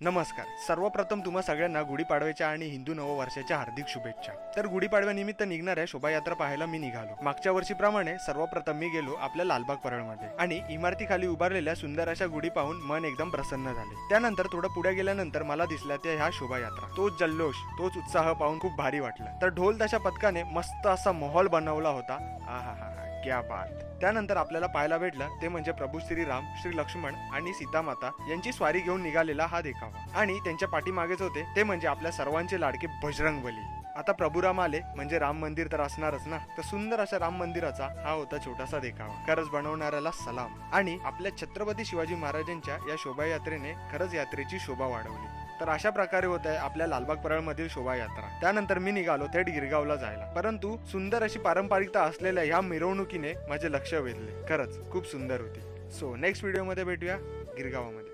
नमस्कार. सर्वप्रथम तुम्हा सगळ्यांना गुढीपाडव्याच्या आणि हिंदू नववर्षाच्या हार्दिक शुभेच्छा. तर गुढीपाडव्यानिमित्त निघणाऱ्या शोभायात्रा पाहायला मी निघालो. मागच्या वर्षीप्रमाणे सर्वप्रथम मी गेलो आपल्या लालबाग परळमध्ये आणि इमारतीखाली उभारलेल्या सुंदर अशा गुढी पाहून मन एकदम प्रसन्न झाले. त्यानंतर थोडं पुढे गेल्यानंतर मला दिसल्या त्या ह्या शोभायात्रा, तोच जल्लोष, तोच उत्साह पाहून खूप भारी वाटलं. तर ढोल ताशा पथकाने मस्त असा माहोल बनवला होता. आहा, क्या बात. त्यानंतर आपल्याला पाहायला भेटलं ते म्हणजे प्रभू श्रीराम, श्री लक्ष्मण आणि सीतामाता यांची स्वारी घेऊन निघालेला हा देखावा. आणि त्यांच्या पाठीमागेच होते ते म्हणजे आपल्या सर्वांचे लाडके बजरंगबली. आता प्रभू राम आले म्हणजे राम मंदिर तर असणारच ना. तर सुंदर अशा राम मंदिराचा हा होता छोटासा देखावा. खरंच बनवणाऱ्याला सलाम. आणि आपल्या छत्रपती शिवाजी महाराजांच्या या शोभायात्रेने खरंच यात्रेची शोभा वाढवली. तर अशा प्रकारे होत आहे आपल्या लालबाग परळ मधील शोभायात्रा. त्यानंतर मी निघालो थेट गिरगावला जायला, परंतु सुंदर अशी पारंपरिकता असलेल्या ह्या मिरवणुकीने माझे लक्ष वेधले. खरंच खूप सुंदर होती. सो नेक्स्ट व्हिडिओ मध्ये भेटूया गिरगावामध्ये.